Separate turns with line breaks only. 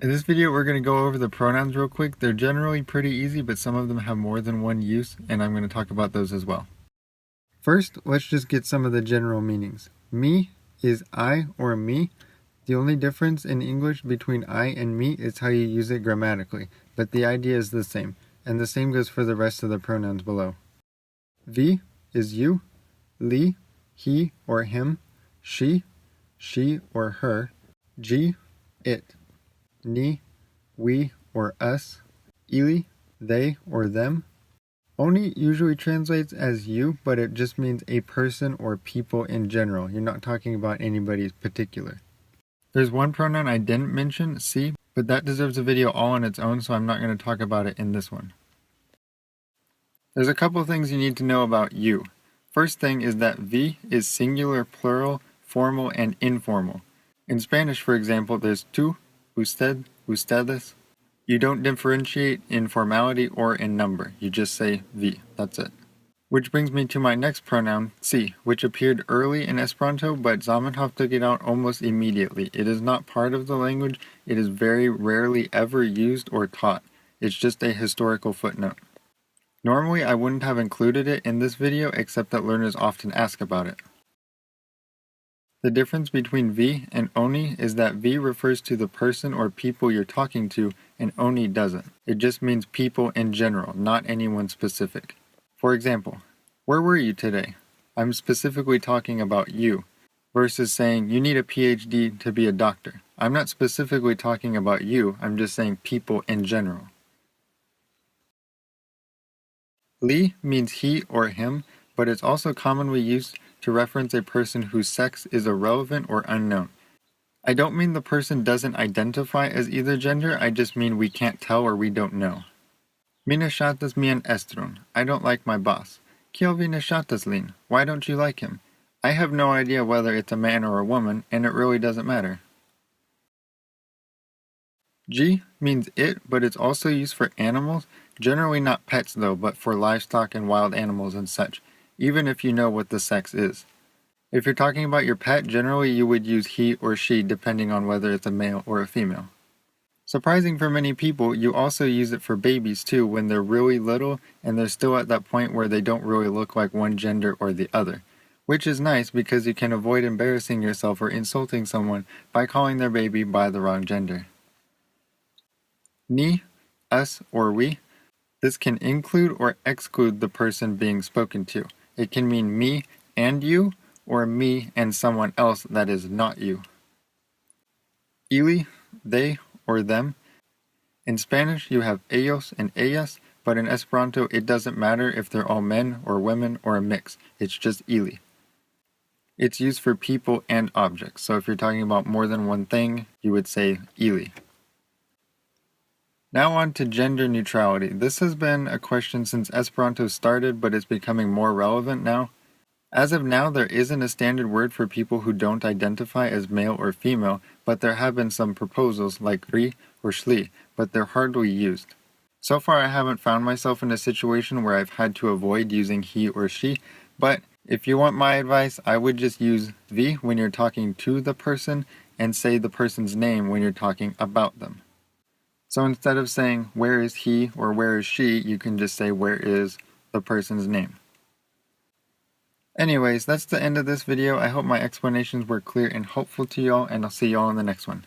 In this video, we're going to go over the pronouns real quick. They're generally pretty easy, but some of them have more than one use, and I'm going to talk about those as well. First, let's just get some of the general meanings. Me is I or me. The only difference in English between I and me is how you use it grammatically, but the idea is the same, and the same goes for the rest of the pronouns below. Vi is you, li, he or him, she or her, ji, it, ni, we or us, ili, they or them. Oni usually translates as you, but it just means a person or people in general. You're not talking about anybody particular. There's one pronoun I didn't mention, si, but that deserves a video all on its own, so I'm not going to talk about it in this one. There's a couple things you need to know about you. First thing is that vi is singular, plural, formal, and informal. In Spanish, for example, there's tú, usted, ustedes. You don't differentiate in formality or in number. You just say vi. That's it. Which brings me to my next pronoun, si, which appeared early in Esperanto, but Zamenhof took it out almost immediately. It is not part of the language. It is very rarely ever used or taught. It's just a historical footnote. Normally, I wouldn't have included it in this video, except that learners often ask about it. The difference between vi and oni is that vi refers to the person or people you're talking to, and oni doesn't. It just means people in general, not anyone specific. For example, where were you today? I'm specifically talking about you, versus saying you need a PhD to be a doctor. I'm not specifically talking about you, I'm just saying people in general. Li means he or him, but it's also commonly used to reference a person whose sex is irrelevant or unknown. I don't mean the person doesn't identify as either gender, I just mean we can't tell or we don't know. Mi ne ŝatas mian estron. I don't like my boss. Kiel vi ne ŝatas lin? Why don't you like him? I have no idea whether it's a man or a woman, and it really doesn't matter. Ji means it, but it's also used for animals, generally not pets though, but for livestock and wild animals and such, even if you know what the sex is. If you're talking about your pet, generally you would use he or she depending on whether it's a male or a female. Surprising for many people, you also use it for babies too when they're really little and they're still at that point where they don't really look like one gender or the other. Which is nice because you can avoid embarrassing yourself or insulting someone by calling their baby by the wrong gender. Ni, us, or we. This can include or exclude the person being spoken to. It can mean me and you, or me and someone else that is not you. Ili, they, or them. In Spanish, you have ellos and ellas, but in Esperanto, it doesn't matter if they're all men or women or a mix. It's just ili. It's used for people and objects, so if you're talking about more than one thing, you would say ili. Now on to gender neutrality. This has been a question since Esperanto started, but it's becoming more relevant now. As of now, there isn't a standard word for people who don't identify as male or female, but there have been some proposals like ri or shli, but they're hardly used. So far, I haven't found myself in a situation where I've had to avoid using he or she, but if you want my advice, I would just use vi when you're talking to the person and say the person's name when you're talking about them. So instead of saying, where is he or where is she, you can just say, where is the person's name. Anyways, that's the end of this video. I hope my explanations were clear and helpful to y'all, and I'll see y'all in the next one.